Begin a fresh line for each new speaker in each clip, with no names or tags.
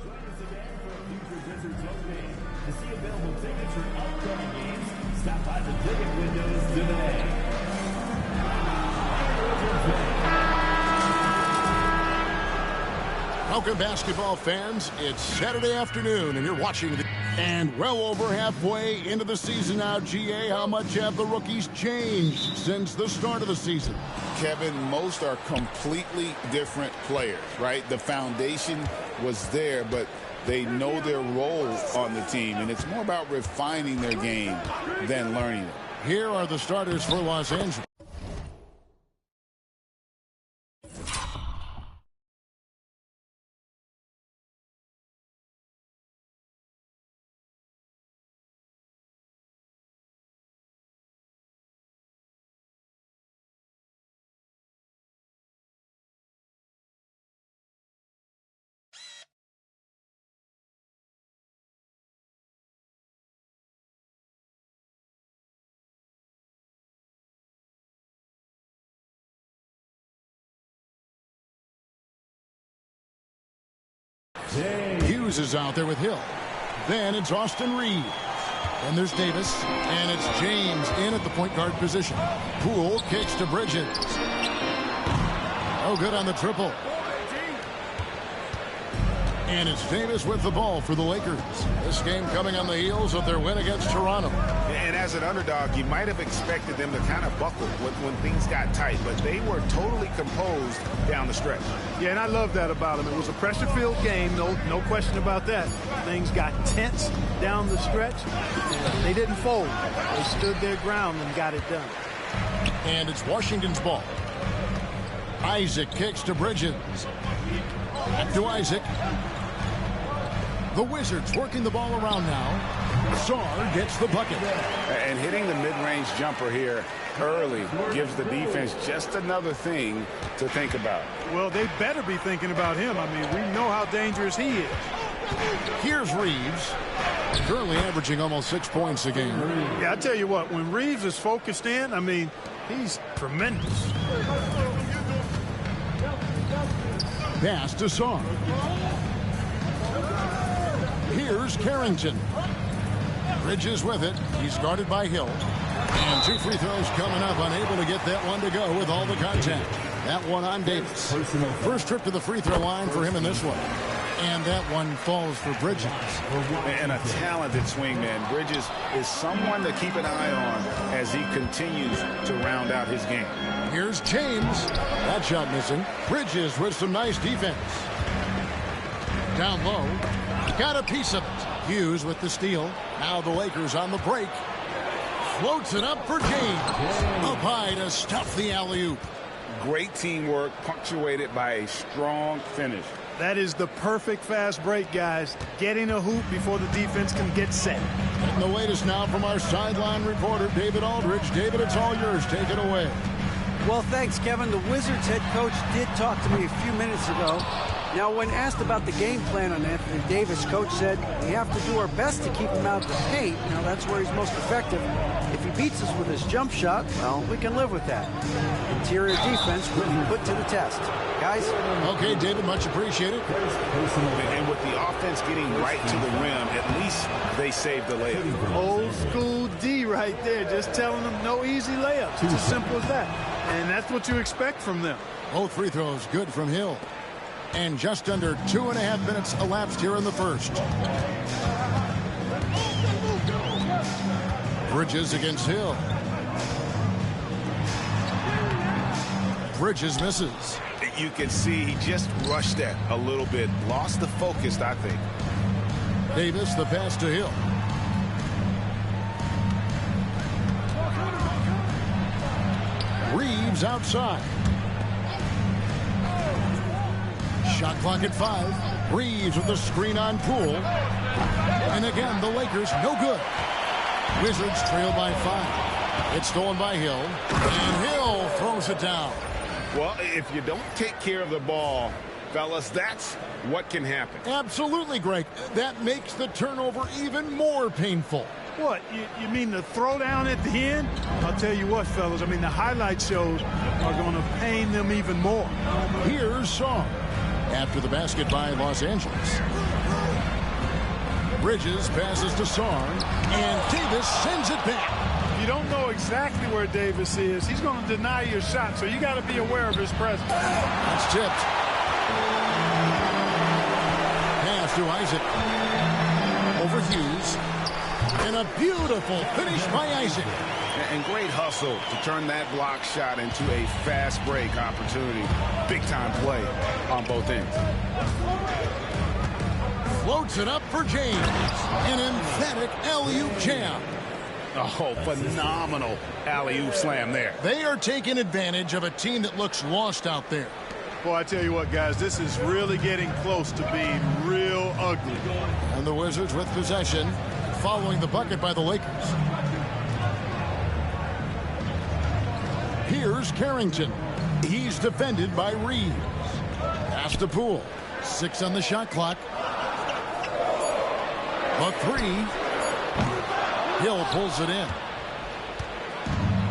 Join us again for a future Wizards home game. To see available tickets for upcoming games, stop by the ticket windows today.
Welcome, basketball fans. It's Saturday afternoon, and you're watching the... And well over halfway into the season now, GA, how much have the rookies changed since the start of the season?
Kevin, most are completely different players, right? The foundation was there, but they know their role on the team, and it's more about refining their game than learning it.
Here are the starters for Los Angeles. Hughes is out there with Hill. Then it's Austin Reeves. And there's Davis. And it's James in at the point guard position. Poole kicks to Bridges. Oh, good on the triple. And it's Davis with the ball for the Lakers. This game coming on the heels of their win against Toronto.
And as an underdog, you might have expected them to kind of buckle when things got tight, but they were totally composed down the stretch.
Yeah, and I love that about them. It was a pressure-filled game, no question about that. Things got tense down the stretch. And they didn't fold. They stood their ground and got it done.
And it's Washington's ball. Isaac kicks to Bridges. Back to Isaac. The Wizards working the ball around now. Sarr gets the bucket.
And hitting the mid-range jumper here early gives the defense just another thing to think about.
Well, they better be thinking about him. I mean, we know how dangerous he is.
Here's Reeves. Currently averaging almost 6 points a game.
Yeah, I tell you what, when Reeves is focused in, I mean, he's tremendous.
Pass to Sarr. Here's Carrington. Bridges with it. He's guarded by Hill. And 2 free throws coming up. Unable to get that one to go with all the contact. That one on Davis. First trip to the free throw line for him in this one. And that one falls for Bridges.
And a talented swingman. Bridges is someone to keep an eye on as he continues to round out his game.
Here's James. That shot missing. Bridges with some nice defense. Down low. Got a piece of it. Hughes with the steal. Now the Lakers on the break. Floats it up for James. Up high to stuff the alley-oop.
Great teamwork punctuated by a strong finish.
That is the perfect fast break, guys. Getting a hoop before the defense can get set.
And the latest now from our sideline reporter, David Aldridge. David, it's all yours. Take it away.
Well, thanks, Kevin. The Wizards head coach did talk to me a few minutes ago. Now, when asked about the game plan on Anthony Davis, coach said, we have to do our best to keep him out of the paint. Now, that's where he's most effective. If he beats us with his jump shot, well, we can live with that. Interior defense will be put to the test. Guys?
Okay, David, much appreciated.
And with the offense getting right to the rim, at least they saved the layup.
Old school D right there, just telling them no easy layups. It's as simple as that. And that's what you expect from them.
Both free throws good from Hill. And just under 2.5 minutes elapsed here in the first. Bridges against Hill. Bridges misses.
You can see he just rushed that a little bit. Lost the focus, I think.
Davis, the pass to Hill. Reeves outside. Shot clock at 5. Reeves with the screen on Poole. And again, the Lakers no good. Wizards trail by 5. It's stolen by Hill. And Hill throws it down.
Well, if you don't take care of the ball, fellas, that's what can happen.
Absolutely, Greg. That makes the turnover even more painful.
What, you mean the throwdown at the end? I'll tell you what, fellas, I mean the highlight shows are going to pain them even more.
Here's Sarr after the basket by Los Angeles. Bridges passes to Sarn, and Davis sends it back.
You don't know exactly where Davis is. He's going to deny your shot, so you got to be aware of his presence.
That's tipped. Pass to Isaac. Over Hughes. And a beautiful finish by Isaac.
And great hustle to turn that block shot into a fast break opportunity. Big time play on both ends.
Floats it up for James. An emphatic alley-oop jam.
Oh, phenomenal alley-oop slam there.
They are taking advantage of a team that looks lost out there.
Boy, I tell you what, guys, this is really getting close to being real ugly.
And the Wizards with possession, following the bucket by the Lakers. Here's Carrington. He's defended by Reeves. Pass to Poole. 6 on the shot clock. A 3. Hill pulls it in.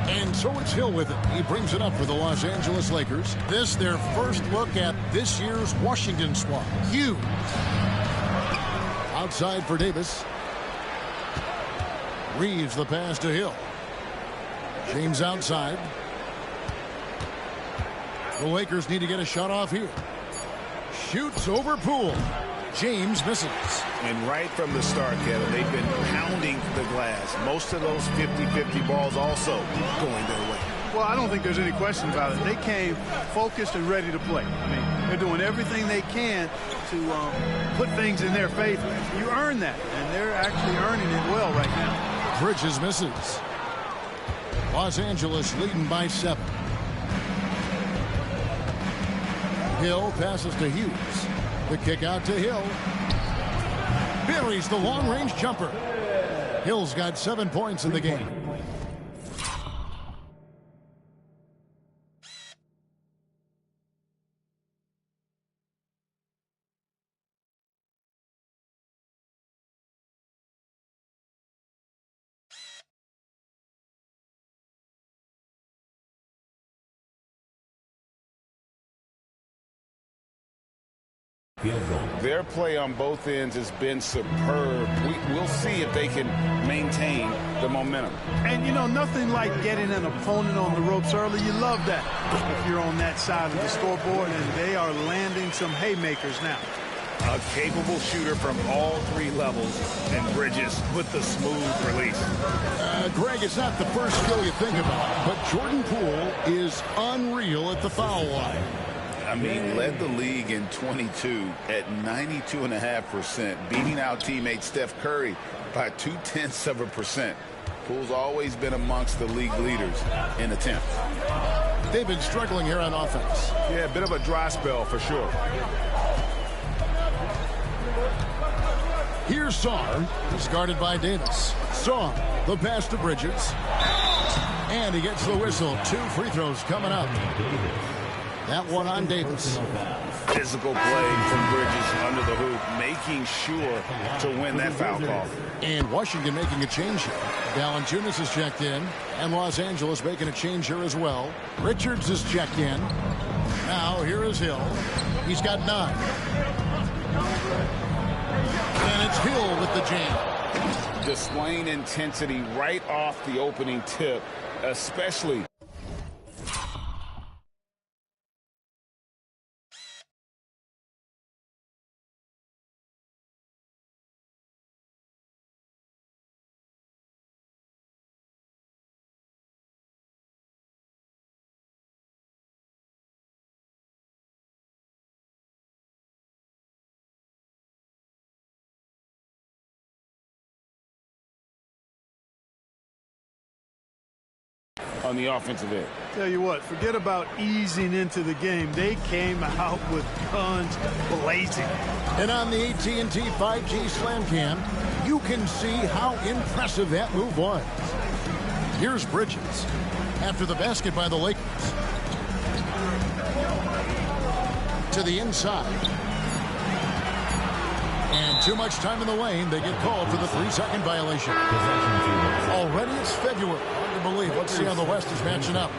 And so it's Hill with it. He brings it up for the Los Angeles Lakers. This their first look at this year's Washington squad. Hughes. Outside for Davis. Reeves the pass to Hill. James outside. The Lakers need to get a shot off here. Shoots over Poole. James misses.
And right from the start, Kevin, they've been pounding the glass. Most of those 50-50 balls also going their way.
Well, I don't think there's any question about it. They came focused and ready to play. I mean, they're doing everything they can to put things in their favor. You earn that, and they're actually earning it well right now.
Bridges misses. Los Angeles leading by 7. Hill passes to Hughes. The kick out to Hill. Buries the long-range jumper. Hill's got 7 points in the game.
Their play on both ends has been superb. We'll see if they can maintain the momentum.
And, you know, nothing like getting an opponent on the ropes early. You love that if you're on that side of the scoreboard, and they are landing some haymakers now.
A capable shooter from all 3 levels, and Bridges with the smooth release.
Greg, it's not the first skill you think about, but Jordan Poole is unreal at the foul line.
I mean, led the league in 22 at 92.5%, beating out teammate Steph Curry by 0.2%. Poole's always been amongst the league leaders in attempts.
They've been struggling here on offense.
Yeah, a bit of a dry spell for sure.
Here's Sarr. He's guarded by Davis. Sarr, the pass to Bridges. And he gets the whistle. 2 free throws coming up. That one on Davis.
Physical play from Bridges under the hoop, making sure to win that foul call.
And Washington making a change here. Valanciunas is checked in, and Los Angeles making a change here as well. Richards is checked in. Now here is Hill. He's got 9. And it's Hill with the jam.
Displaying intensity right off the opening tip, especially. On the offensive end.
Tell you what, forget about easing into the game. They came out with guns blazing.
And on the AT&T 5G Slam Cam, you can see how impressive that move was. Here's Bridges after the basket by the Lakers. To the inside. And too much time in the lane. They get called for the 3-second violation. Already it's February. Hard to believe. Let's see how the West is matching up.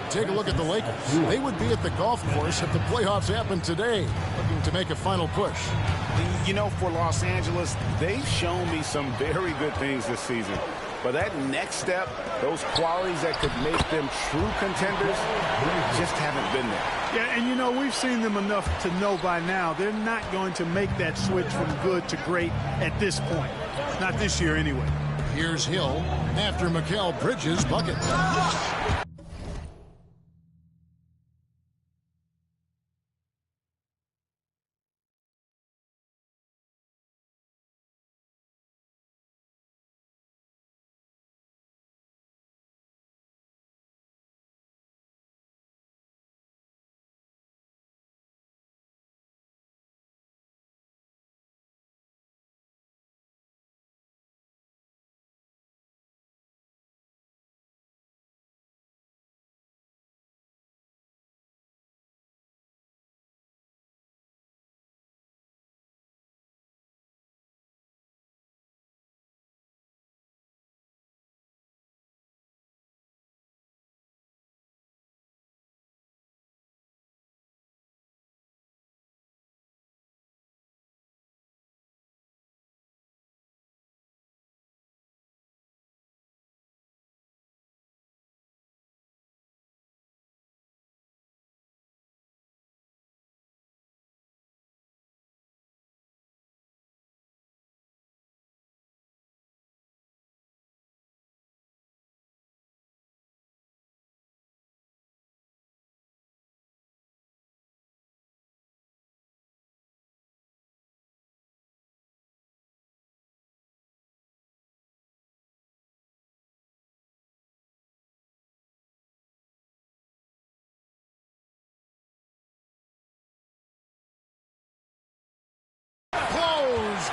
Take a look at the Lakers. They would be at the golf course if the playoffs happened today, looking to make a final push.
You know, for Los Angeles, they've shown me some very good things this season. But that next step, those qualities that could make them true contenders, just haven't been there.
Yeah, and you know, we've seen them enough to know by now they're not going to make that switch from good to great at this point. Not this year anyway.
Here's Hill after Mikal Bridges' bucket.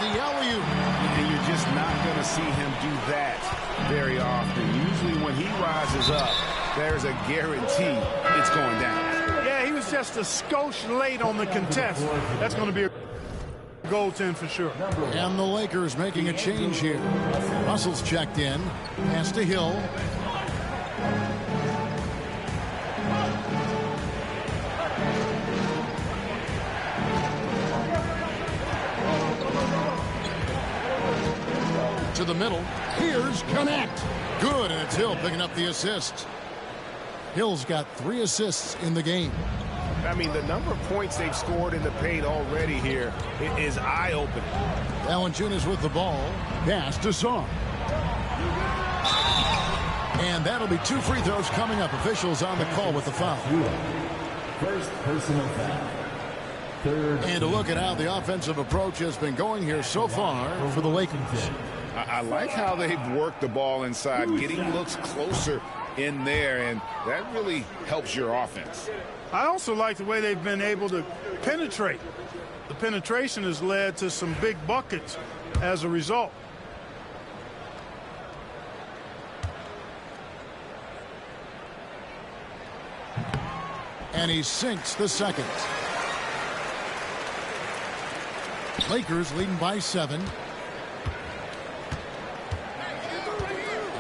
The alley-oop.
And you're just not going to see him do that very often. Usually when he rises up, there's a guarantee it's going down.
Yeah, he was just a skosh late on the contest. That's going to be a goaltend for sure.
And the Lakers making a change here. Russell's checked in. Pass to Hill. To the middle. Here's Connect. Good, and it's Hill picking up the assist. Hill's got 3 assists in the game.
I mean, the number of points they've scored in the paint already here is eye-opening.
Valanciunas with the ball. Pass to Song. And that'll be 2 free throws coming up. Officials on the call with the foul.
First personal foul. Third.
And to look at how the offensive approach has been going here so far for the Lakers.
I like how they've worked the ball inside, getting looks closer in there, and that really helps your offense.
I also like the way they've been able to penetrate. The penetration has led to some big buckets as a result.
And he sinks the second. Lakers leading by 7.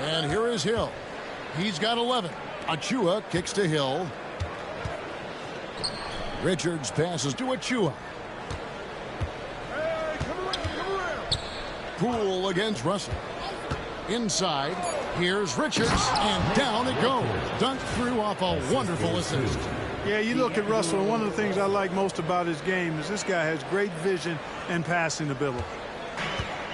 And here is Hill. He's got 11. Achua kicks to Hill. Richards passes to Achua. Poole against Russell. Inside. Here's Richards. And down it goes. Dunked through off a wonderful assist.
Yeah, you look at Russell, and one of the things I like most about his game is this guy has great vision and passing ability.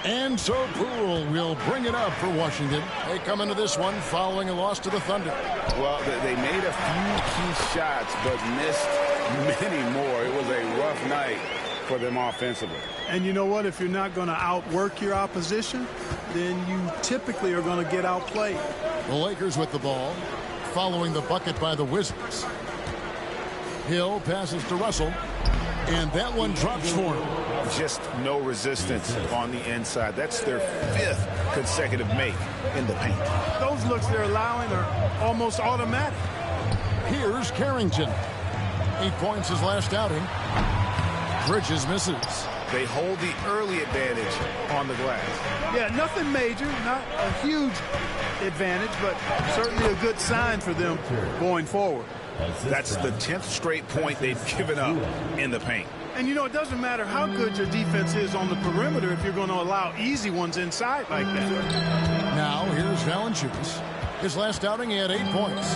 And so Poole will bring it up for Washington. They come into this one following a loss to the Thunder.
Well, they made a few key shots, but missed many more. It was a rough night for them offensively.
And you know what? If you're not going to outwork your opposition, then you typically are going to get outplayed.
The Lakers with the ball, following the bucket by the Wizards. Hill passes to Russell, and that one drops for him.
Just no resistance on the inside. That's their 5th consecutive make in the paint.
Those looks they're allowing are almost automatic.
Here's Carrington. 8 points his last outing. Bridges misses.
They hold the early advantage on on the glass.
Yeah, nothing major, not a huge advantage, but certainly a good sign for them going forward.
That's the 10th straight point they've given up in the paint.
And, you know, it doesn't matter how good your defense is on the perimeter if you're going to allow easy ones inside like that.
Now, here's Valanciunas. His last outing, he had 8 points.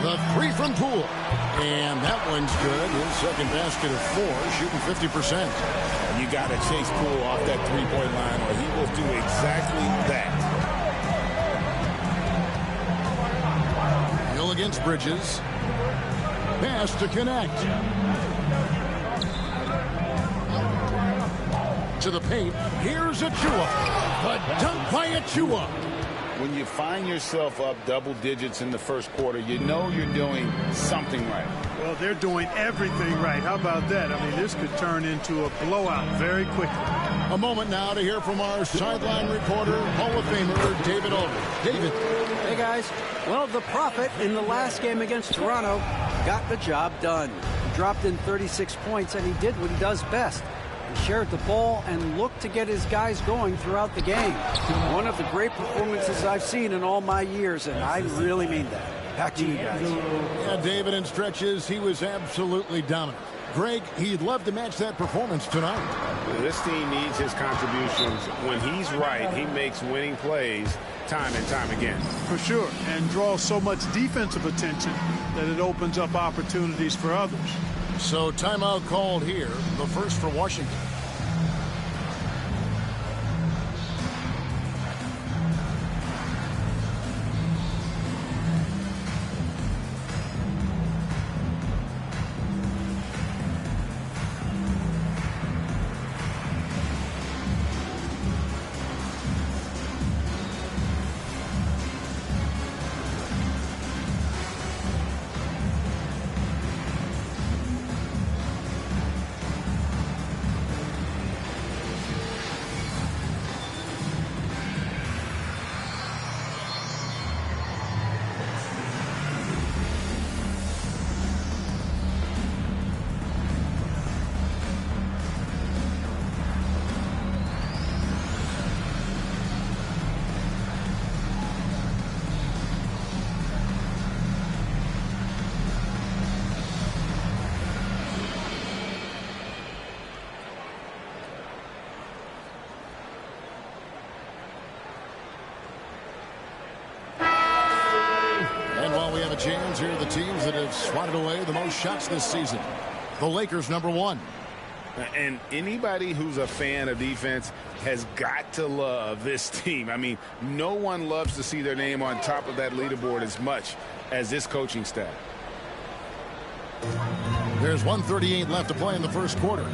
The three from Poole. And that one's good. His second basket of 4, shooting 50%.
You got to chase Poole off that three-point line, or he will do exactly that.
Hill against Bridges. Pass to connect. To the paint. Here's Achua. The dunk by Achua.
When you find yourself up double digits in the first quarter, you know you're doing something right.
Well, they're doing everything right. How about that? I mean, this could turn into a blowout very quickly.
A moment now to hear from our sideline reporter, Hall of Famer David Aldridge. David.
Hey, guys. Well, the Prophet in the last game against Toronto got the job done. He dropped in 36 points, and he did what he does best. He shared the ball and looked to get his guys going throughout the game. One of the great performances I've seen in all my years, and I really mean that. Back to you guys.
Yeah, David, in stretches, he was absolutely dominant. Greg, he'd love to match that performance tonight.
This team needs his contributions. When he's right, he makes winning plays time and time again.
For sure, and draws so much defensive attention that it opens up opportunities for others.
So timeout called here, the first for Washington. Chance here are the teams that have swatted away the most shots this season. The Lakers, #1.
And anybody who's a fan of defense has got to love this team. I mean, no one loves to see their name on top of that leaderboard as much as this coaching staff.
There's 1:38 left to play in the first quarter.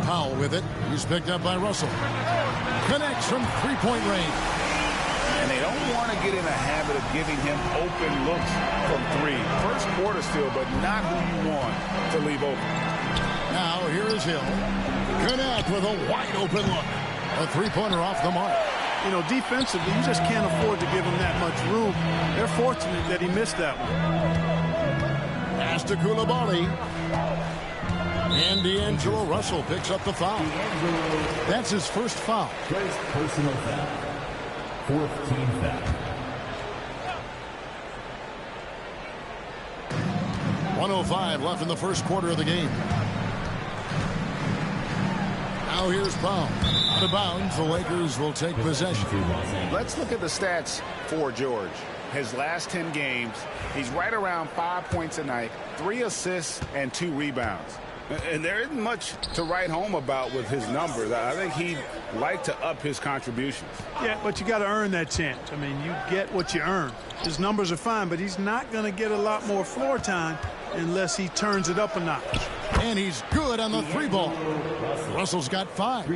Powell with it. He's picked up by Russell. Connects from three-point range.
And they don't want to get in a habit of giving him open looks from three. First quarter still, but not who you want to leave open.
Now here is Hill. Connect with a wide open look. A three-pointer off the mark.
You know, defensively, you just can't afford to give him that much room. They're fortunate that he missed that one.
Pass to Coulibaly. And D'Angelo Russell picks up the foul. That's his first foul.
First personal foul. Fourth team foul.
1:05 left in the first quarter of the game. Now here's Brown. Out of bounds, the Lakers will take possession.
Let's look at the stats for George. His last 10 games, he's right around 5 points a night, 3 assists, and 2 rebounds. And there isn't much to write home about with his numbers. I think he'd like to up his contributions.
Yeah, but you got to earn that chance. I mean, you get what you earn. His numbers are fine, but he's not going to get a lot more floor time unless he turns it up a notch.
And he's good on the three ball. Russell's got 5.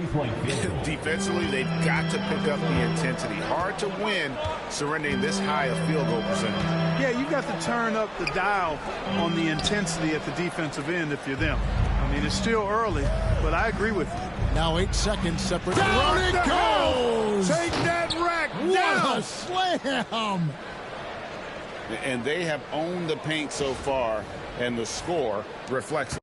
Defensively, they've got to pick up the intensity. Hard to win surrendering this high a field goal percentage.
Yeah, you got to turn up the dial on the intensity at the defensive end if you're them. I mean, it's still early, but I agree with you.
Now 8 seconds separate.
Down
it goes!
Take that rack down!
What a slam!
And they have owned the paint so far, and the score reflects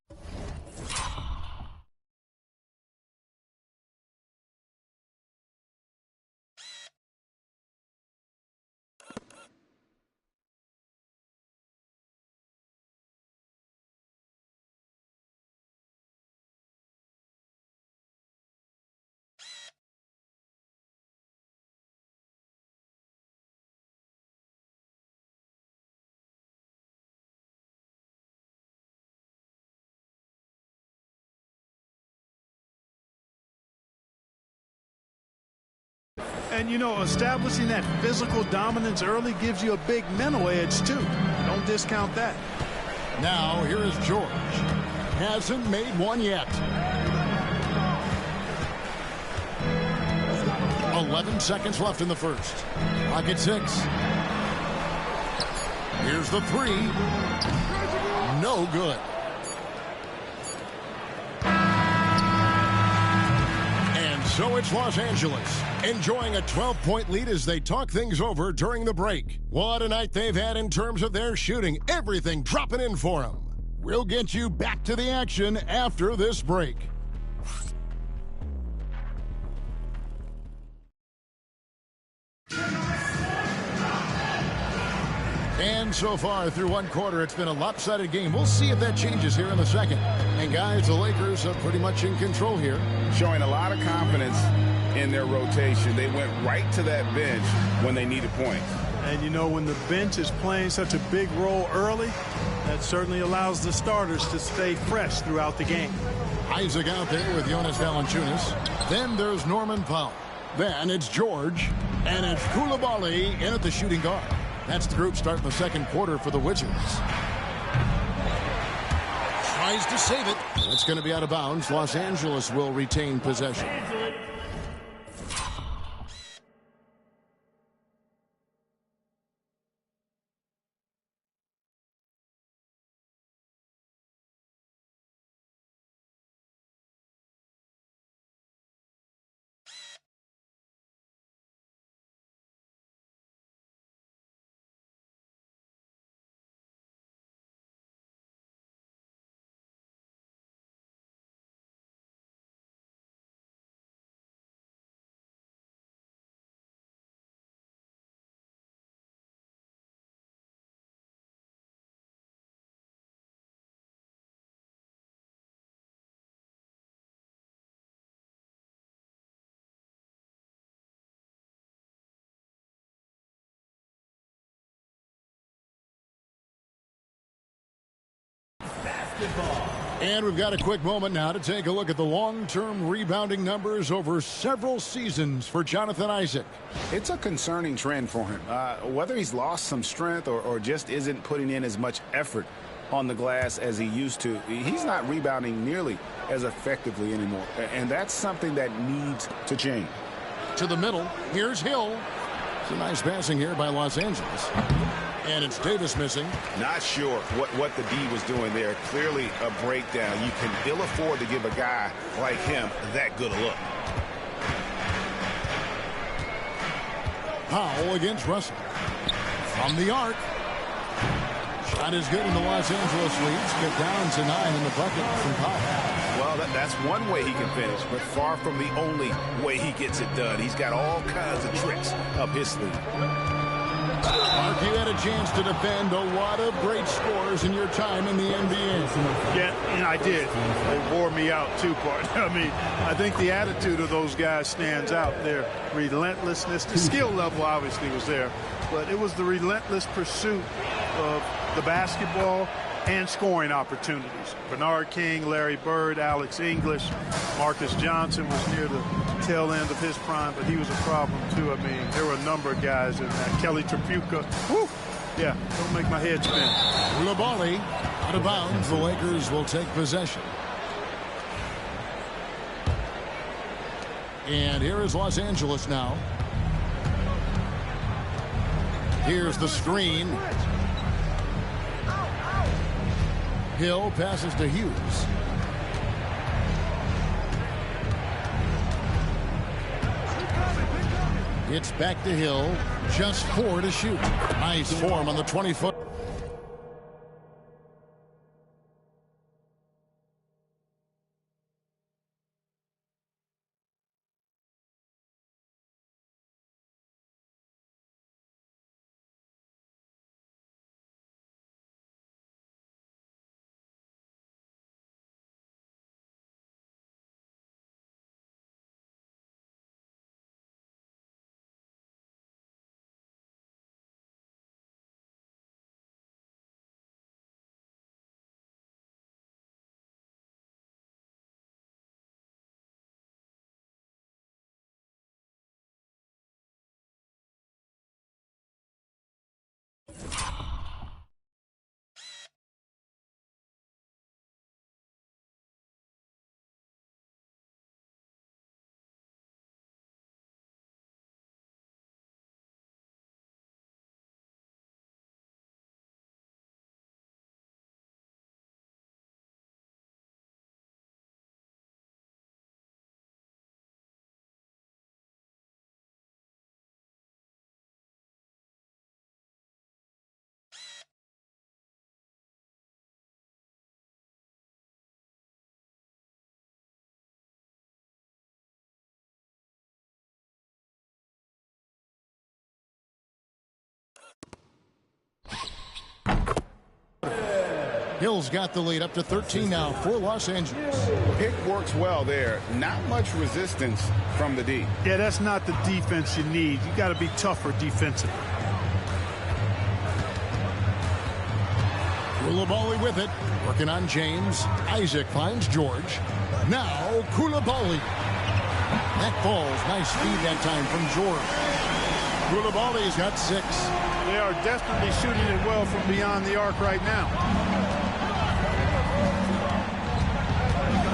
And, you know, establishing that physical dominance early gives you a big mental edge, too. Don't discount that.
Now, here is George. Hasn't made one yet. 11 seconds left in the first. Clock at 6. Here's the 3. No good. And so it's Los Angeles, enjoying a 12-point lead as they talk things over during the break. What a night they've had in terms of their shooting. Everything dropping in for them. We'll get you back to the action after this break. And so far through one quarter, it's been a lopsided game. We'll see if that changes here in the second. And guys, the Lakers are pretty much in control here.
Showing a lot of confidence in their rotation. They went right to that bench when they needed points.
And, you know, when the bench is playing such a big role early, that certainly allows the starters to stay fresh throughout the game.
Isaac out there with Jonas Valanciunas. Then there's Norman Powell. Then it's George. And it's Coulibaly in at the shooting guard. That's the group starting the second quarter for the Wizards. Tries to save it. That's going to be out of bounds. Los Angeles will retain possession. And we've got a quick moment now to take a look at the long-term rebounding numbers over several seasons for Jonathan Isaac.
It's a concerning trend for him. Whether he's lost some strength or just isn't putting in as much effort on the glass as he used to, he's not rebounding nearly as effectively anymore. And that's something that needs to change.
To the middle, here's Hill. It's a nice passing here by Los Angeles. And it's Davis missing.
Not sure what the D was doing there. Clearly a breakdown. You can ill afford to give a guy like him that good a look.
Powell against Russell. From the arc. Shot is good in the Los Angeles leads. Get down to 9 in the bucket from Powell.
Well, that's one way he can finish, but far from the only way he gets it done. He's got all kinds of tricks up his sleeve.
Mark, you had a chance to defend a lot of great scores in your time in the NBA.
Yeah, and I did. They wore me out too, partner. I mean, I think the attitude of those guys stands out. Their relentlessness, the skill level obviously was there, but it was the relentless pursuit of the basketball and scoring opportunities. Bernard King, Larry Bird, Alex English, Marcus Johnson was near the tail end of his prime, but he was a problem too. I mean, there were a number of guys in that. Kelly Tripucka. Whew. Yeah, don't make my head spin.
Coulibaly out of bounds. The Lakers will take possession. And here is Los Angeles now. Here's the screen. Hill passes to Hughes. It's back to Hill. Just 4 to shoot. Nice form on the 20-foot. Hill's got the lead up to 13 now for Los Angeles.
Pick works well there. Not much resistance from the D.
Yeah, that's not the defense you need. You got to be tougher defensively.
Koulibaly with it. Working on James. Isaac finds George. Now Koulibaly. That falls. Nice speed that time from George. Koulibaly's got 6.
They are desperately shooting it well from beyond the arc right now.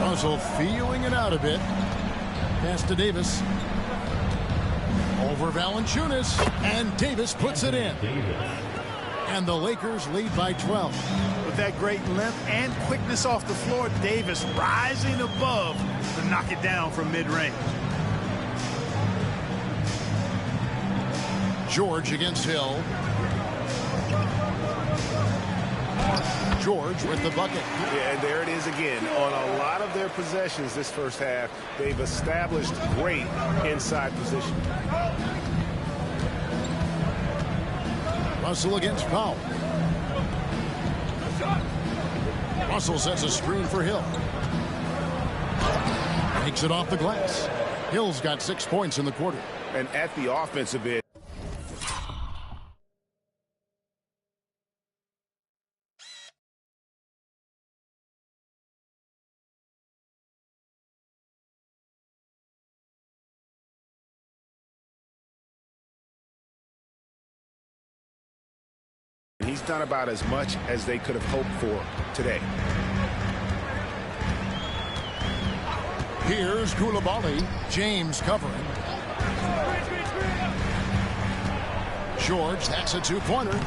Russell feeling it out a bit. Pass to Davis. Over Valanciunas. And Davis puts it in. And the Lakers lead by 12.
With that great length and quickness off the floor, Davis rising above to knock it down from mid-range.
George against Hill. George with the bucket.
Yeah, and there it is again. On a lot of their possessions this first half, they've established great inside position.
Russell against Powell. Russell sets a screen for Hill. Takes it off the glass. Hill's got 6 points in the quarter.
And at the offensive end, he's done about as much as they could have hoped for today.
Here's Koulibaly. James covering. George, that's a 2-pointer.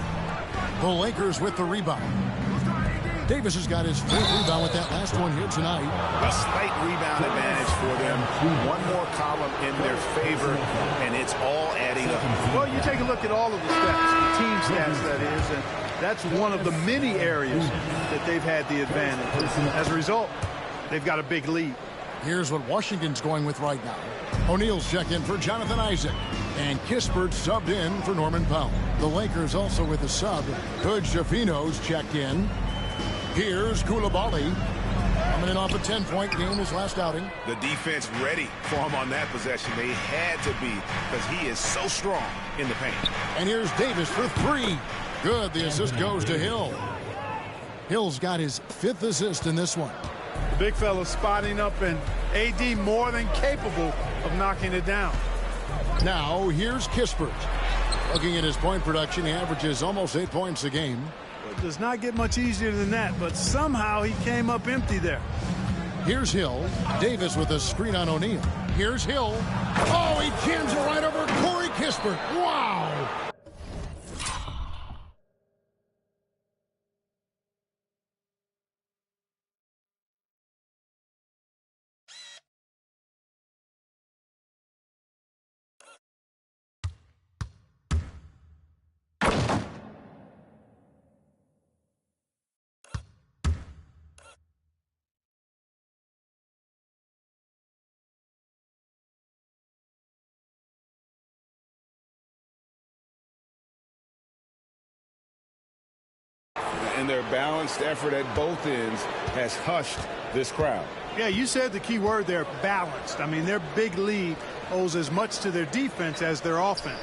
The Lakers with the rebound. Davis has got his 4th rebound with that last one here tonight.
A slight rebound advantage for them. One more column in their favor, and it's all adding up.
Well, you take a look at all of the stats, the team stats, that is, and that's one of the many areas that they've had the advantage. As a result, they've got a big lead.
Here's what Washington's going with right now. O'Neal's checked in for Jonathan Isaac. And Kispert subbed in for Norman Powell. The Lakers also with a sub. Hood Schifino's checked in. Here's Koulibaly. Coming in off a 10-point game his last outing.
The defense ready for him on that possession. They had to be, because he is so strong in the paint.
And here's Davis for 3. Good. The assist goes to Hill. Hill's got his 5th assist in this one.
The big fella spotting up, and AD more than capable of knocking it down.
Now here's Kispert. Looking at his point production, he averages almost 8 points a game.
It does not get much easier than that, but somehow he came up empty there.
Here's Hill. Davis with a screen on O'Neal. Here's Hill. Oh, he jams it right over Corey Kispert. Wow!
And their balanced effort at both ends has hushed this crowd.
Yeah, you said the key word there, balanced. I mean, their big lead owes as much to their defense as their offense.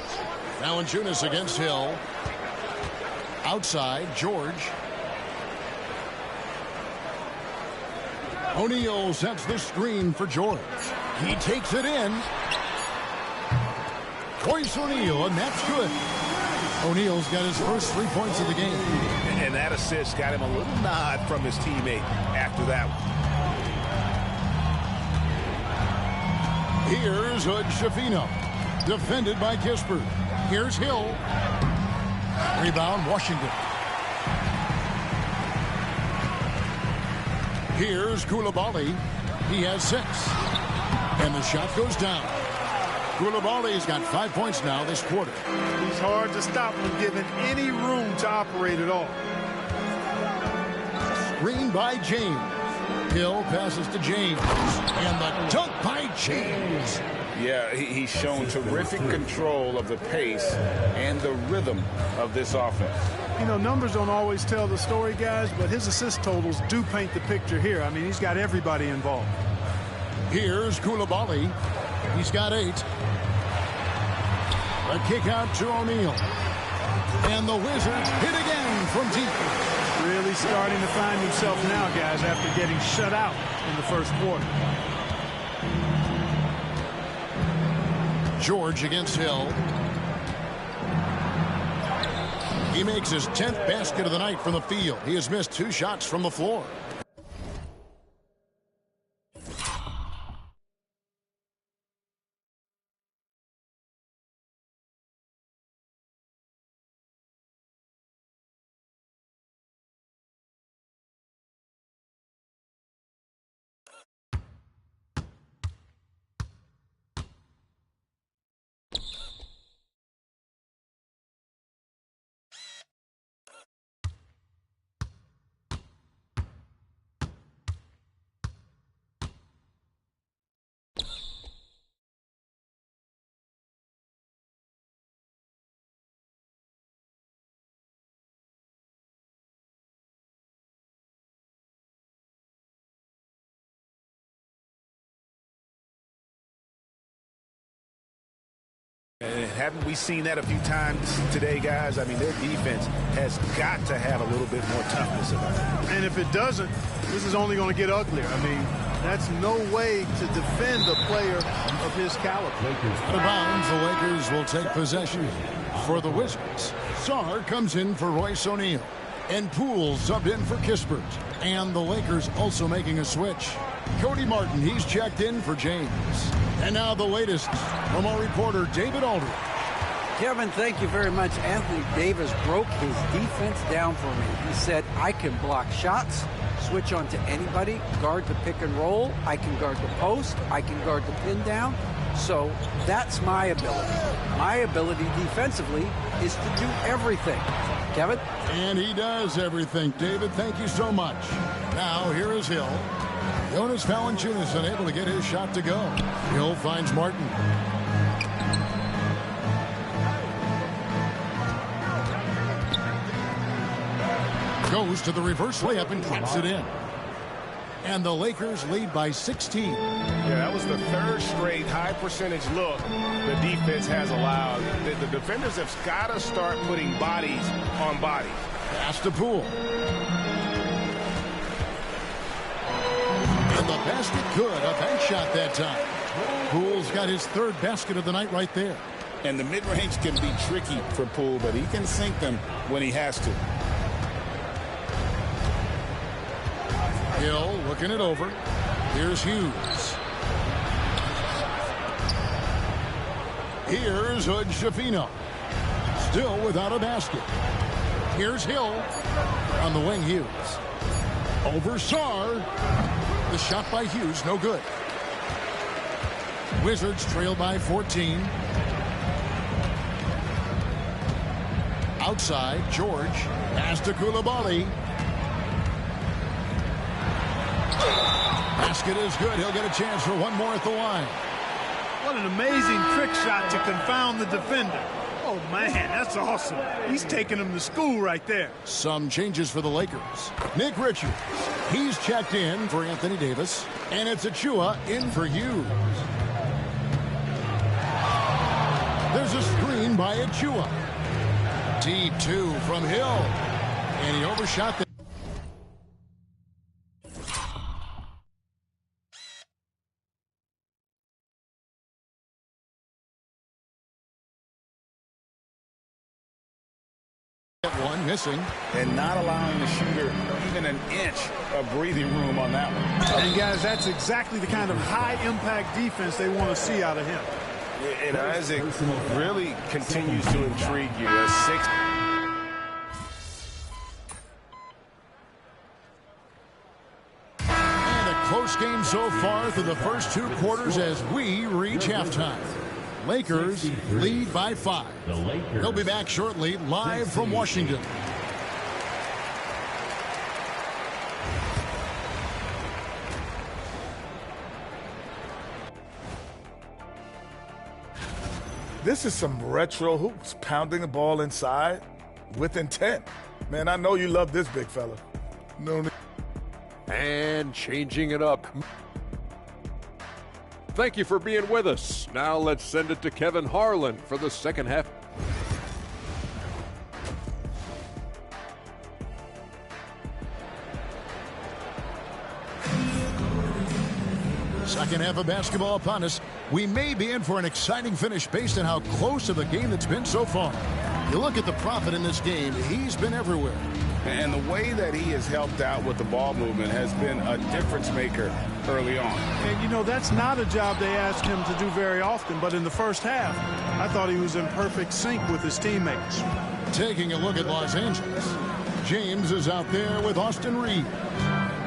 Valanciunas against Hill. Outside, George. O'Neal sets the screen for George. He takes it in. Royce O'Neal, and that's good. O'Neal's got his first 3 points of the game.
And that assist got him a little nod from his teammate after that one.
Here's Hood Schifino. Defended by Kispert. Here's Hill. Rebound, Washington. Here's Koulibaly. He has 6. And the shot goes down. Koulibaly's got 5 points now this quarter.
He's hard to stop when given any room to operate at all.
Screen by James. Hill passes to James. And the dunk by James.
Yeah, he's shown terrific control of the pace and the rhythm of this offense.
You know, numbers don't always tell the story, guys, but his assist totals do paint the picture here. I mean, he's got everybody involved.
Here's Coulibaly. He's got 8. A kick out to O'Neal. And the Wizards hit again from deep.
Really starting to find himself now, guys, after getting shut out in the first quarter.
George against Hill. He makes his 10th basket of the night from the field. He has missed 2 shots from the floor.
And haven't we seen that a few times today, guys? I mean, their defense has got to have a little bit more toughness about it.
And if it doesn't, this is only going to get uglier. I mean, that's no way to defend a player of his caliber.
Out of bounds, the Lakers will take possession. For the Wizards, Sarr comes in for Royce O'Neal. And Poole subbed in for Kispert. And the Lakers also making a switch. Cody Martin, he's checked in for James. And now the latest from our reporter, David Aldridge.
Kevin, thank you very much. Anthony Davis broke his defense down for me. He said, I can block shots, switch on to anybody, guard the pick and roll, I can guard the post, I can guard the pin down. So that's my ability. My ability defensively is to do everything. Kevin?
And he does everything. David, thank you so much. Now, here is Hill. Jonas Valanciunas unable to get his shot to go. Hill finds Martin. Goes to the reverse layup and drops it in. And the Lakers lead by 16.
Yeah, that was the 3rd straight high percentage look the defense has allowed. The defenders have got to start putting bodies on bodies.
Pass to Poole. And the basket good. A bank shot that time. Poole's got his 3rd basket of the night right there.
And the mid-range can be tricky for Poole, but he can sink them when he has to.
Hill looking it over. Here's Hughes. Here's Hood Schifino. Still without a basket. Here's Hill. On the wing, Hughes. Over Sarr. The shot by Hughes, no good. Wizards trail by 14. Outside, George. Pass to Coulibaly. Basket is good. He'll get a chance for one more at the line.
What an amazing trick shot to confound the defender. Oh, man, that's awesome. He's taking him to school right there.
Some changes for the Lakers. Nick Richards. He's checked in for Anthony Davis. And it's Achua in for Hughes. There's a screen by Achua. Deep 2 from Hill. And he overshot the one missing.
And not allowing the shooter even an inch of breathing room on that one.
And, guys, that's exactly the kind of high-impact defense they want to see out of him.
And Isaac really continues to intrigue you. A 6.
And a close game so far through the first 2 quarters as we reach halftime. Lakers lead by 5. They'll be back shortly, live from Washington.
This is some retro hoops, pounding the ball inside with intent. Man, I know you love this big fella. No need.
And changing it up. Thank you for being with us. Now let's send it to Kevin Harlan for the second half.
Second half of basketball upon us. We may be in for an exciting finish based on how close of a game that's been so far. You look at the Prophet in this game, he's been everywhere.
And the way that he has helped out with the ball movement has been a difference maker early on.
And, you know, that's not a job they ask him to do very often, but in the first half, I thought he was in perfect sync with his teammates.
Taking a look at Los Angeles. James is out there with Austin Reeves.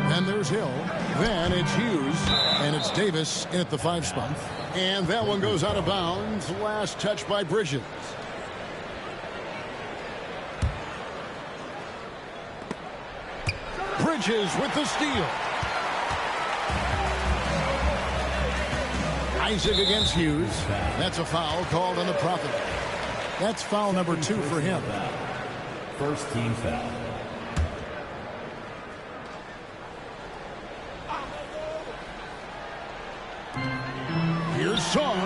Then there's Hill. Then it's Hughes. And it's Davis in at the 5 spot. And that one goes out of bounds. Last touch by Bridges. Bridges with the steal. Isaac against Hughes. That's a foul called on the Prophet. That's foul number 2 for him.
First team foul.
Here's Song.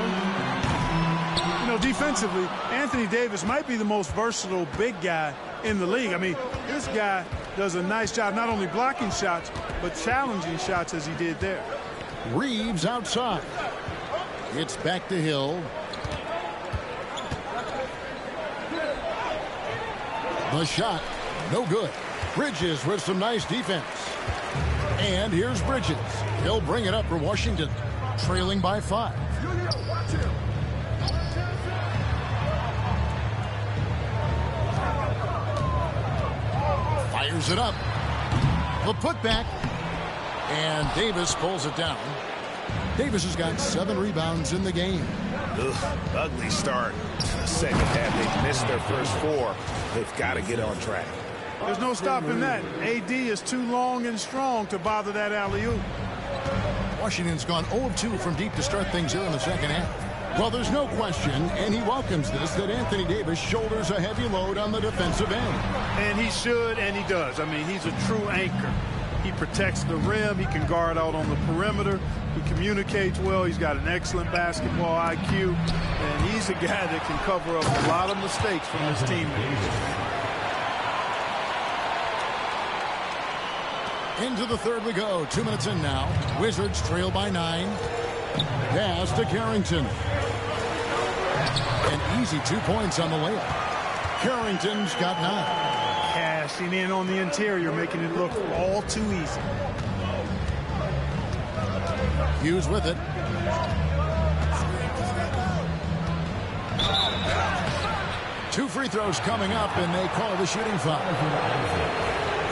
You know, defensively, Anthony Davis might be the most versatile big guy in the league. I mean, this guy does a nice job not only blocking shots, but challenging shots as he did there.
Reeves outside. It's back to Hill. The shot, no good. Bridges with some nice defense. And here's Bridges. He'll bring it up for Washington, trailing by 5. Fires it up. The putback. And Davis pulls it down. Davis has got 7 rebounds in the game.
Ugh, ugly start to the second half. They missed their first 4. They've got to get on track.
There's no stopping that. AD is too long and strong to bother that alley-oop.
Washington's gone 0 of 2 from deep to start things here in the second half. Well, there's no question, and he welcomes this, that Anthony Davis shoulders a heavy load on the defensive end.
And he should, and he does. I mean, he's a true anchor. He protects the rim. He can guard out on the perimeter. He communicates well. He's got an excellent basketball IQ. And he's a guy that can cover up a lot of mistakes from his teammates.
Into the third we go. 2 minutes in now. Wizards trail by 9. Pass to Carrington. An easy 2 points on the layup. Carrington's got 9.
Cashing in on the interior, making it look all too easy.
Hughes with it. Two free throws coming up, and they call the shooting foul.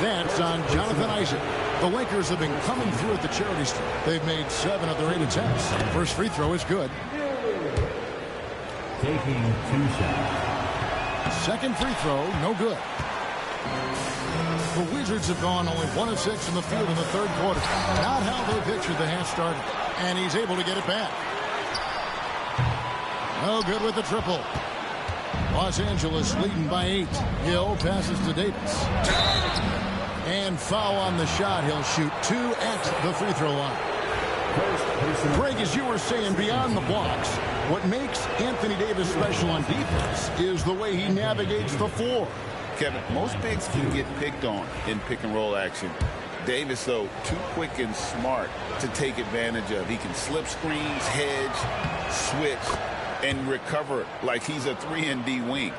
That's on Jonathan Isaac. The Lakers have been coming through at the charity stripe. They've made 7 of their 8 attempts. First free throw is good.
Taking 2 shots.
Second free throw, no good. The Wizards have gone only 1 of 6 in the field in the third quarter. Not how they pictured the half started. And he's able to get it back. No good with the triple. Los Angeles leading by 8. Hill passes to Davis. And foul on the shot. He'll shoot 2 at the free throw line. Greg, as you were saying, beyond the blocks, what makes Anthony Davis special on defense is the way he navigates the floor.
Kevin, most bigs can get picked on in pick-and-roll action. Davis, though, too quick and smart to take advantage of. He can slip screens, hedge, switch, and recover like he's a 3-and-D wing.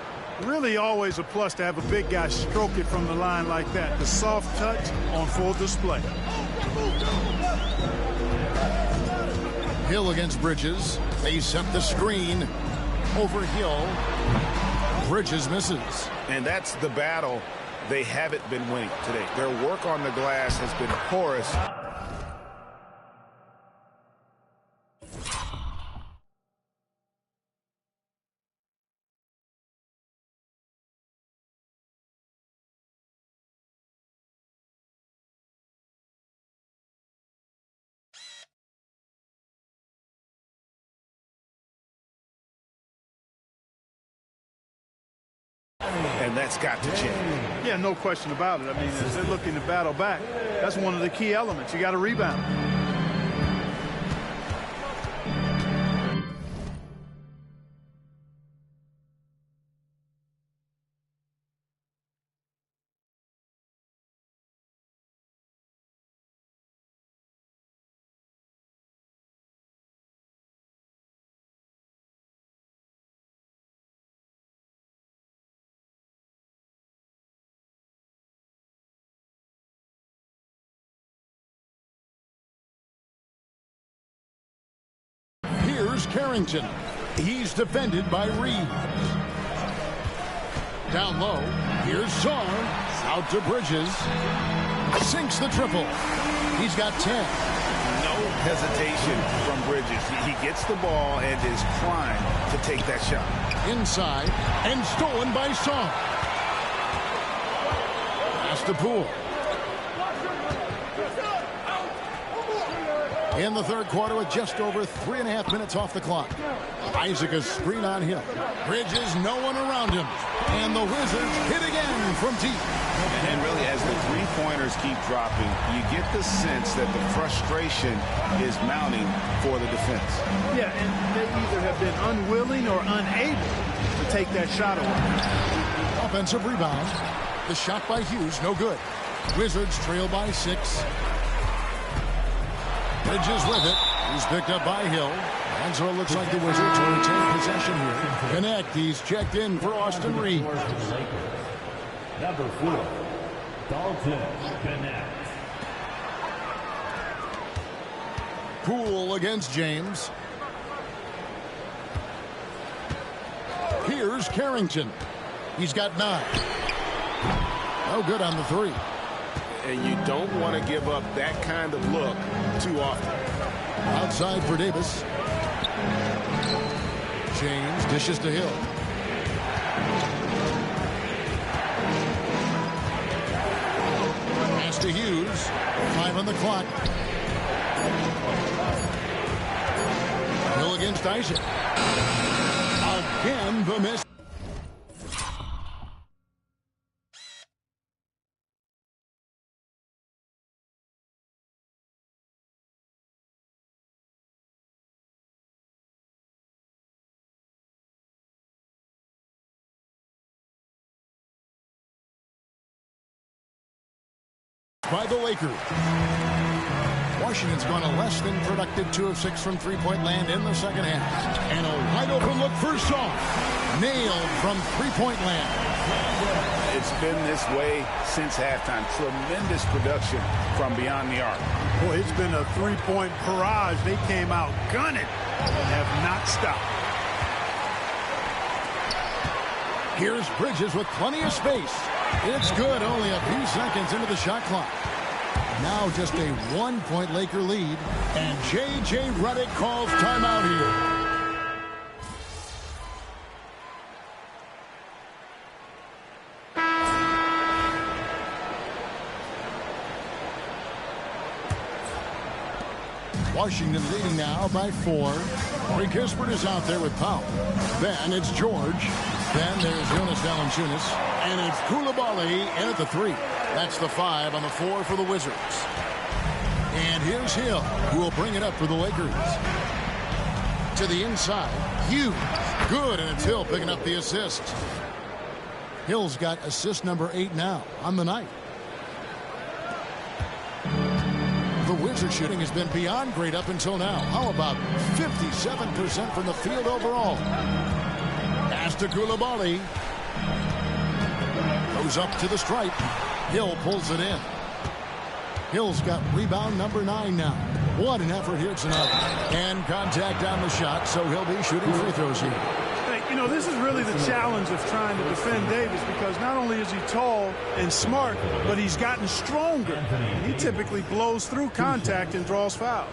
Really always a plus to have a big guy stroke it from the line like that. The soft touch on full display.
Hill against Bridges. They set the screen over Hill. Bridges misses.
And that's the battle they haven't been winning today. Their work on the glass has been porous. And that's got to change.
Yeah, no question about it. I mean, as they're looking to battle back, that's one of the key elements. You got to rebound.
Here's Carrington. He's defended by Reeves. Down low, here's Song. Out to Bridges. Sinks the triple. He's got 10.
No hesitation from Bridges. He gets the ball and is primed to take that shot.
Inside and stolen by Song. Pass to Poole. In the third quarter with just over 3.5 minutes off the clock. Isaac a screen on Hill. Bridges, no one around him. And the Wizards hit again from deep.
And really, as the three-pointers keep dropping, you get the sense that the frustration is mounting for the defense.
Yeah, and they either have been unwilling or unable to take that shot away.
Offensive rebound. The shot by Hughes, no good. Wizards trail by 6. Bridges with it. He's picked up by Hill. And so it looks like the Wizards will retain possession here. Connect. He's checked in for Austin Reeves.
Number 4, Dalton Connect.
Poole against James. Here's Carrington. He's got 9. No good on the 3.
And you don't want to give up that kind of look too often.
Outside for Davis. James dishes to Hill. Pass to Hughes. 5 on the clock. Hill against Isaac. Again, the miss. By the Lakers. Washington's gone a less than productive 2 of 6 from three-point land in the second half. And a wide open look for Song. Nailed from three-point land.
It's been this way since halftime. Tremendous production from beyond the arc.
Boy, it's been a three-point barrage. They came out gunning and have not stopped.
Here's Bridges with plenty of space. It's good, only a few seconds into the shot clock. Now just a 1-point Laker lead, and J.J. Redick calls timeout here. Washington leading now by 4. Corey Kispert is out there with Powell. Then it's George. Then there's Jonas Valanciunas. And it's Coulibaly in at the 3. That's the 5 on the 4 for the Wizards. And here's Hill, who will bring it up for the Lakers. To the inside. Hughes. Good, and it's Hill picking up the assist. Hill's got assist number 8 now on the night. The Wizard shooting has been beyond great up until now. How about 57% from the field overall? Pass to Coulibaly. Goes up to the stripe. Hill pulls it in. Hill's got rebound number 9 now. What an effort here tonight. And contact on the shot, so he'll be shooting free throws here.
Hey, you know, this is really the challenge of trying to defend Davis, because not only is he tall and smart, but he's gotten stronger. He typically blows through contact and draws fouls.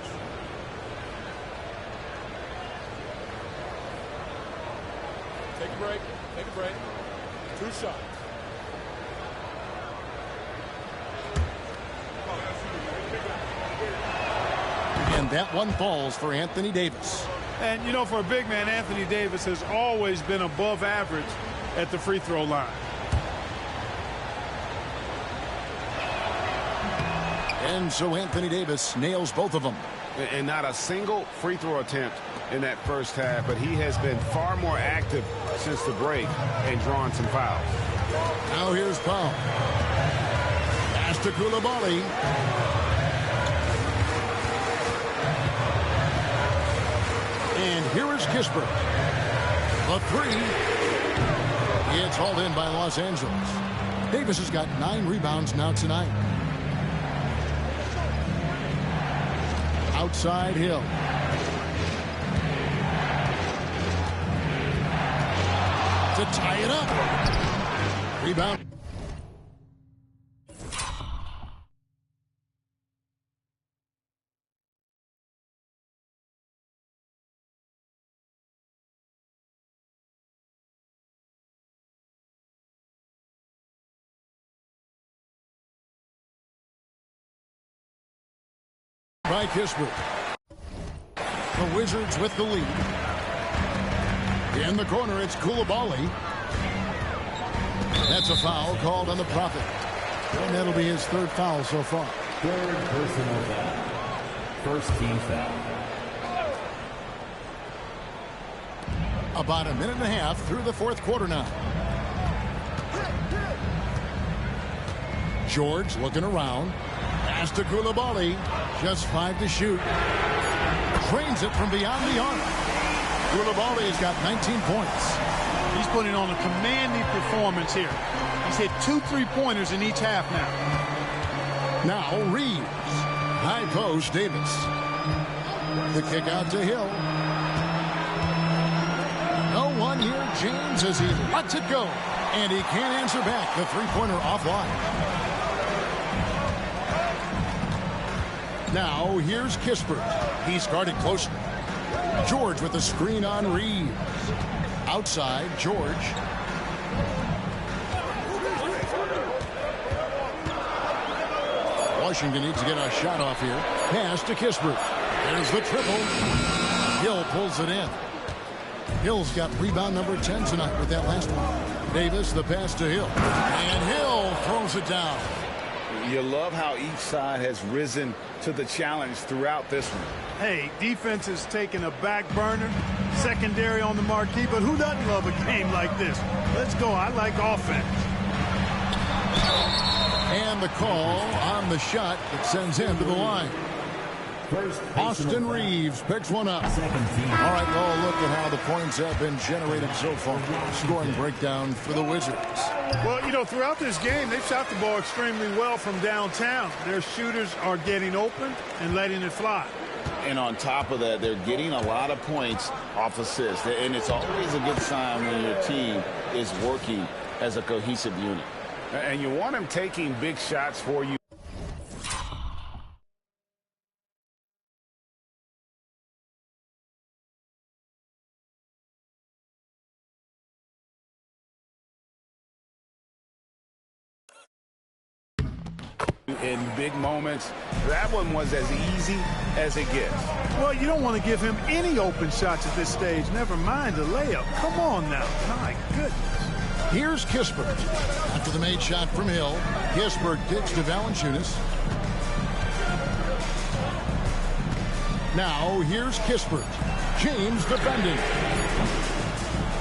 Take a break. Take a break. 2 shots.
And that one falls for Anthony Davis.
And, you know, for a big man, Anthony Davis has always been above average at the free throw line.
And so Anthony Davis nails both of them.
And not a single free throw attempt in that first half, but he has been far more active since the break and drawn some fouls.
Now here's Powell. Pass to Coulibaly. And here is Kispert. The three. It's hauled in by Los Angeles. Davis has got 9 rebounds now tonight. Outside Hill. To tie it up. Rebound. By Kispert. The Wizards with the lead. In the corner, it's Coulibaly. That's a foul called on the Prophet. And that'll be his 3rd foul so far.
3rd personal foul. First team foul.
About a minute and a half through the 4th quarter now. George looking around. Pass to Coulibaly. Just 5 to shoot. Trains it from beyond the arc. Coulibaly's got 19 points.
He's putting on a commanding performance here. He's hit 2 3-pointers in each half now.
Now Reeves. High post Davis. The kick out to Hill. No one here. James as he lets it go. And he can't answer back. The 3-pointer offline. Now here's Kispert. He's guarded closely. George with the screen on Reeves. Outside, George. Washington needs to get a shot off here. Pass to Kispert. There's the triple. Hill pulls it in. Hill's got rebound number 10 tonight with that last one. Davis, the pass to Hill. And Hill throws it down.
You love how each side has risen to the challenge throughout this one.
Hey, defense is taking a back burner, secondary on the marquee, but who doesn't love a game like this? Let's go. I like offense.
And the call on the shot that sends him to the line. Austin Reeves picks one up. All right, well, look at how the points have been generated so far. Scoring breakdown for the Wizards.
Well, you know, throughout this game, they've shot the ball extremely well from downtown. Their shooters are getting open and letting it fly.
And on top of that, they're getting a lot of points off assists. And it's always a good sign when your team is working as a cohesive unit. And you want them taking big shots for you. In big moments, that one was as easy as it gets.
Well, you don't want to give him any open shots at this stage. Never mind a layup. Come on now. My goodness.
Here's Kispert. After the made shot from Hill, Kispert digs to Valanciunas. Now here's Kispert. James defending.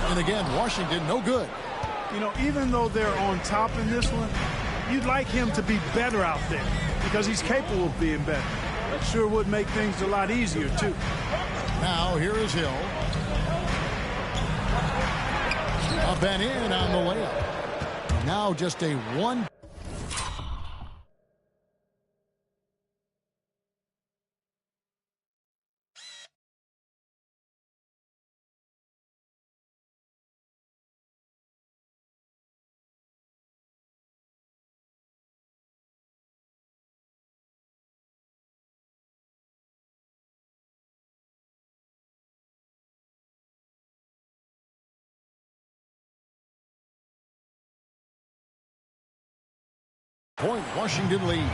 And again, Washington no good.
You know, even though they're on top in this one, you'd like him to be better out there because he's capable of being better. That sure would make things a lot easier, too.
Now here is Hill. Up and in on the layup. Now just a one. Point Washington lead.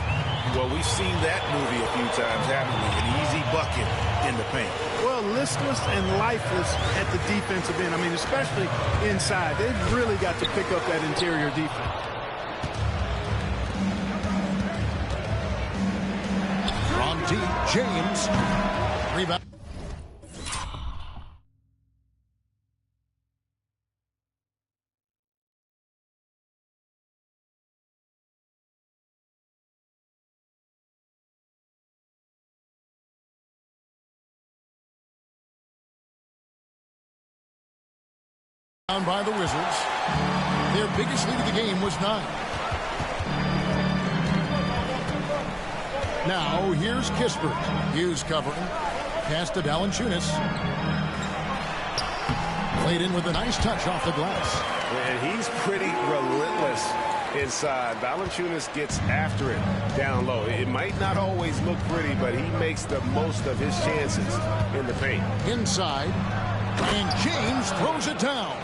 Well, we've seen that movie a few times, haven't we? An easy bucket in the paint.
Well, listless and lifeless at the defensive end. I mean, especially inside. They've really got to pick up that interior defense.
deep. James. Rebound. By the Wizards. Their biggest lead of the game was 9. Now here's Kispert. Hughes covering. Pass to Valanciunas. Played in with a nice touch off the glass.
And he's pretty relentless inside. Valanciunas gets after it down low. It might not always look pretty, but he makes the most of his chances in the paint.
Inside. And James throws it down.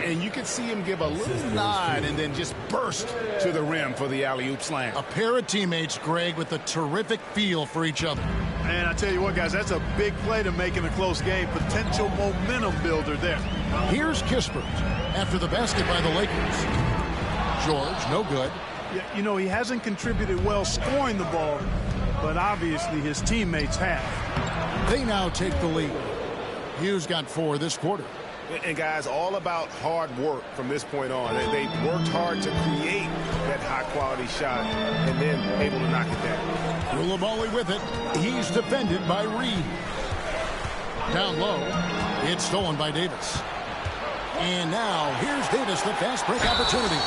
And you can see him give a little nod and then just burst to the rim for the alley-oop slam.
A pair of teammates, Greg, with a terrific feel for each other.
And I tell you what, guys, that's a big play to make in a close game. Potential momentum builder there.
Here's Kispert after the basket by the Lakers. George, no good.
Yeah, you know, he hasn't contributed well scoring the ball, but obviously his teammates have.
They now take the lead. Hughes got 4 this quarter.
And guys, all about hard work from this point on. They worked hard to create that high-quality shot and then able to knock it down.
Coulibaly with it. He's defended by Reed. Down low. It's stolen by Davis. And now here's Davis, the fast break opportunity.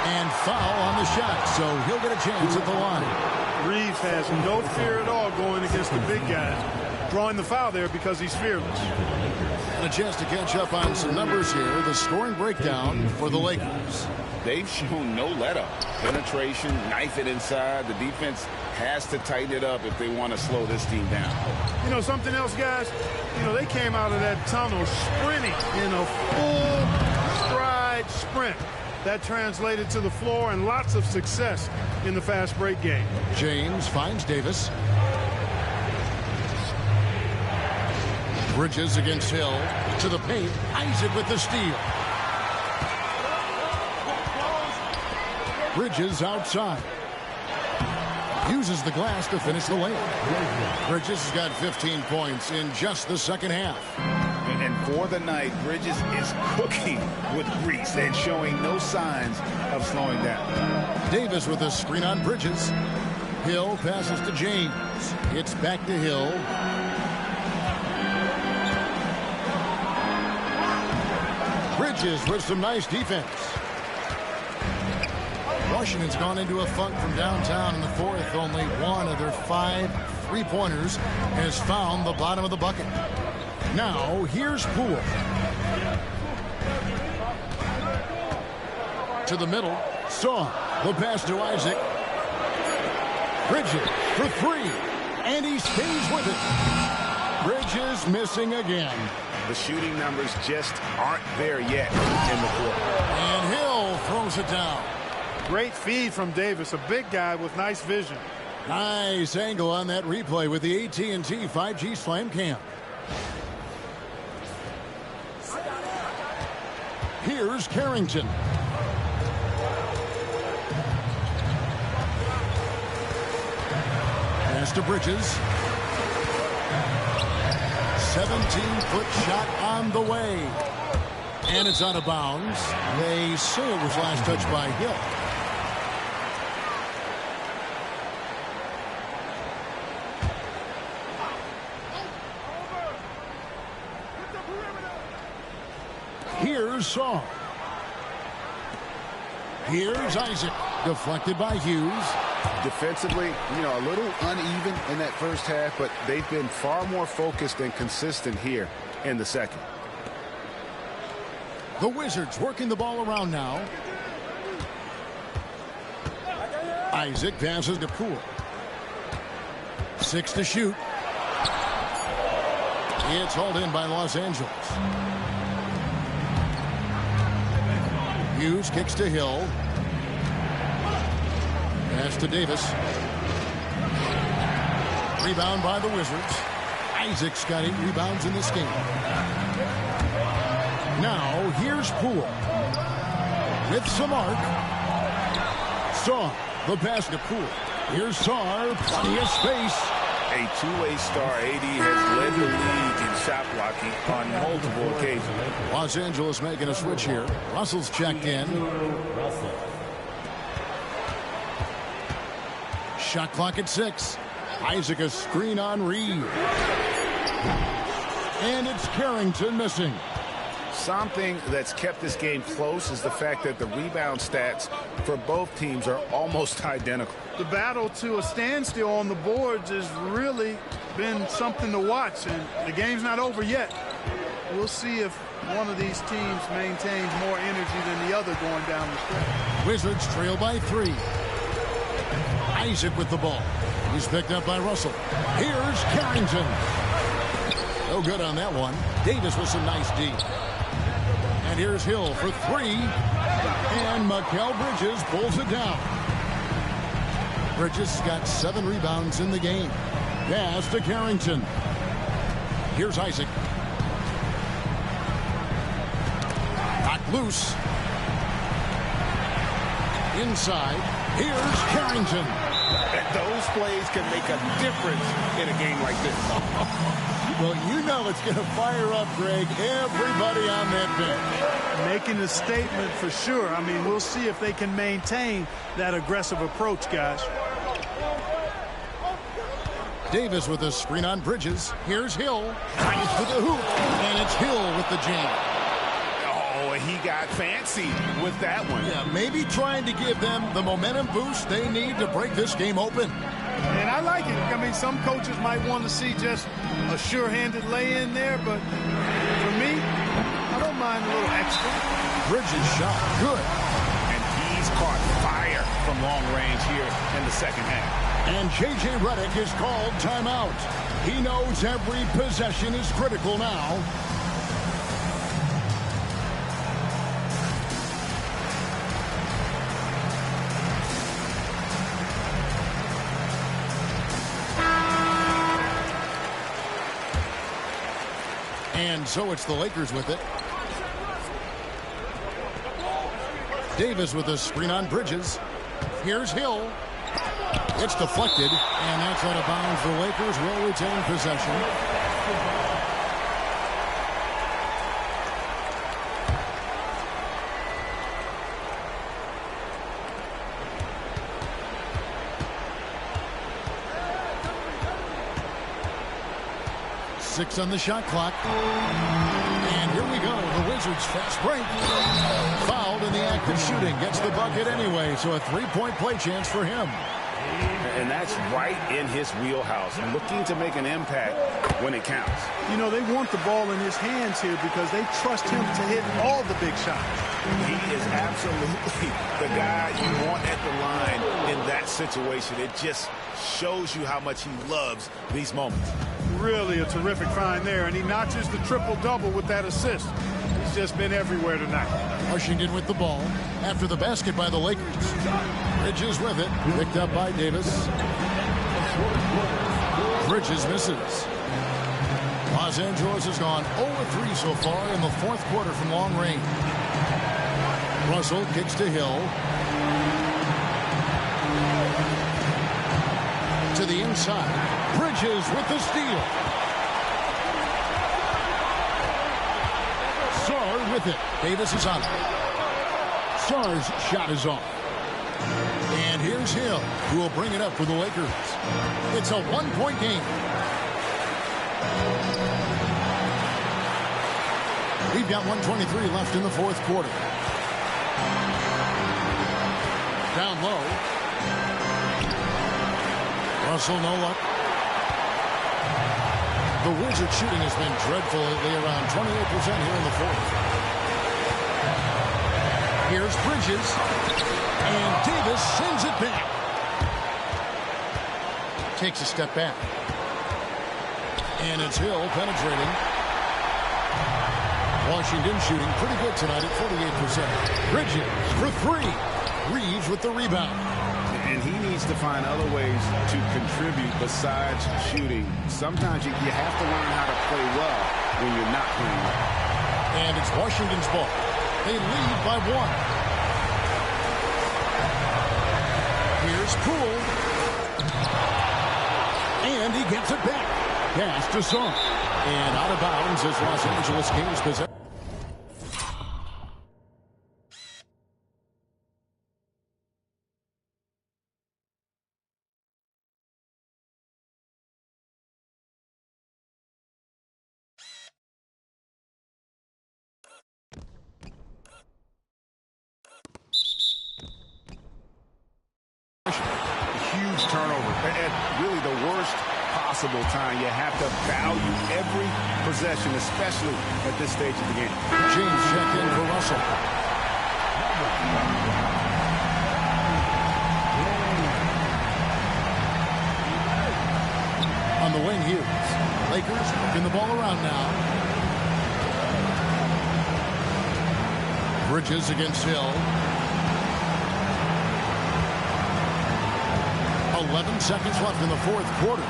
And foul on the shot, so he'll get a chance at the line.
Reeves has no fear at all going against the big guys. Drawing the foul there because he's fearless.
And a chance to catch up on some numbers here. The scoring breakdown for the Lakers.
They've shown no let-up. Penetration, knife it inside. The defense has to tighten it up if they want to slow this team down.
You know, something else, guys? You know, they came out of that tunnel sprinting in a full stride sprint. That translated to the floor and lots of success in the fast break game.
James finds Davis. Bridges against Hill. To the paint. Isaac with the steal. Bridges outside. Uses the glass to finish the layup. Bridges has got 15 points in just the second half.
And for the night, Bridges is cooking with grease and showing no signs of slowing down.
Davis with a screen on Bridges. Hill passes to James. It's back to Hill. Bridges with some nice defense. Washington's gone into a funk from downtown in the fourth. Only one of their 5 3-pointers has found the bottom of the bucket. Now, here's Poole. To the middle. Saw the pass to Isaac. Bridges for 3. And he stays with it. Bridges missing again.
The shooting numbers just aren't there yet in the court.
And Hill throws it down.
Great feed from Davis, a big guy with nice vision.
Nice angle on that replay with the AT&T 5G Slam Cam. Here's Carrington. Pass to Bridges. 17-foot shot on the way. And it's out of bounds. They say it was last touched by Hill. Here's Saw. Here's Isaac. Deflected by Hughes.
Defensively, you know, a little uneven in that first half, but they've been far more focused and consistent here in the second.
The Wizards working the ball around now. Isaac passes to Poole. 6 to shoot. It's hauled in by Los Angeles. Hughes kicks to Hill. Pass to Davis. Rebound by the Wizards. Isaac's got 8 rebounds in this game. Now, here's Poole. With some arc. Saw the pass to Poole. Here's Sarr, plenty of space.
A two-way star, AD has led the league in shot blocking on multiple occasions.
Los Angeles making a switch here. Russell's checked in. Shot clock at 6. Isaac a screen on Reed. And it's Carrington missing.
Something that's kept this game close is the fact that the rebound stats for both teams are almost identical.
The battle to a standstill on the boards has really been something to watch, and the game's not over yet. We'll see if one of these teams maintains more energy than the other going down the stretch.
Wizards trail by 3. Isaac with the ball. He's picked up by Russell. Here's Carrington. No good on that one. Davis with some nice D. And here's Hill for 3. And Mikal Bridges pulls it down. Bridges got 7 rebounds in the game. Pass to Carrington. Here's Isaac. Knocked loose. Inside. Here's Carrington.
And those plays can make a difference in a game like this.
Well, you know it's going to fire up, Greg, everybody on that bench.
Making a statement for sure. I mean, we'll see if they can maintain that aggressive approach, guys.
Davis with a screen on Bridges. Here's Hill. Tries to the hoop. And it's Hill with the jam.
Oh, he got fancy with that one.
Yeah, maybe trying to give them the momentum boost they need to break this game open.
And I like it. I mean, some coaches might want to see just a sure-handed lay-in there, but for me, I don't mind a little extra.
Bridges shot good.
And he's caught fire from long range here in the second half.
And J.J. Redick is called timeout. He knows every possession is critical now. And so it's the Lakers with it. Davis with a screen on Bridges. Here's Hill. It's deflected, and that's out of bounds. The Lakers will retain possession. Six on the shot clock. And here we go. The Wizards fast break. Fouled in the act of shooting. Gets the bucket anyway, so a three-point play chance for him.
And that's right in his wheelhouse, looking to make an impact when it counts.
You know, they want the ball in his hands here because they trust him to hit all the big shots.
He is absolutely the guy you want at the line in that situation. It just shows you how much he loves these moments.
Really a terrific find there, and he notches the triple-double with that assist. He's just been everywhere tonight.
Washington with the ball after the basket by the Lakers. Bridges with it, picked up by Davis. Bridges misses. Los Angeles has gone 0-3 so far in the fourth quarter from long range. Russell kicks to Hill. To the inside. Bridges with the steal. Sarr with it. Davis is on it. Sarr's shot is off. And here's Hill, who will bring it up for the Lakers. It's a one-point game. We've got 1:23 left in the fourth quarter. Down low. Russell, no luck. The Wizards shooting has been dreadful lately, around 28% here in the fourth. Here's Bridges. And Davis sends it back. Takes a step back. And it's Hill penetrating. Washington shooting pretty good tonight at 48%. Bridges for 3. Reeves with the rebound.
And he needs to find other ways to contribute besides shooting. Sometimes you have to learn how to play well when you're not playing well.
And it's Washington's ball. They lead by 1. Here's Poole. And he gets it back. Pass to Song. And out of bounds as Los Angeles Kings possess.
Huge turnover at really the worst possible time. You have to value every possession, especially at this stage of the game.
James check in for Russell. On the wing, Hughes. Lakers working the ball around now. Bridges against Hill. 11 seconds left in the fourth quarter.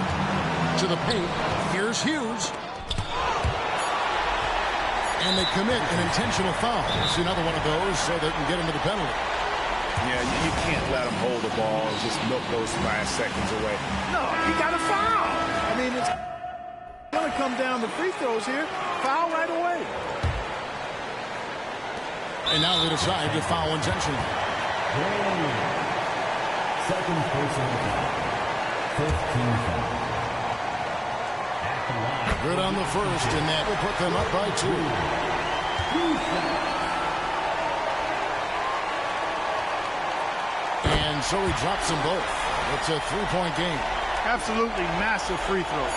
To the paint. Here's Hughes. And they commit an intentional foul. It's another one of those so they can get into the penalty.
Yeah, you can't let them hold the ball and just milk those last seconds away. No, you got to foul.
I mean, it's going to come down to free throws here. Foul right away.
And now they decide to foul intentionally.
Second personal foul. 15 foul.
Good on the first, and that will put them up by 2. And so he drops them both. It's a three-point game.
Absolutely massive free throw.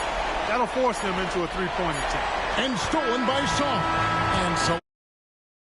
That'll force them into a three-point attempt.
And stolen by Song. And so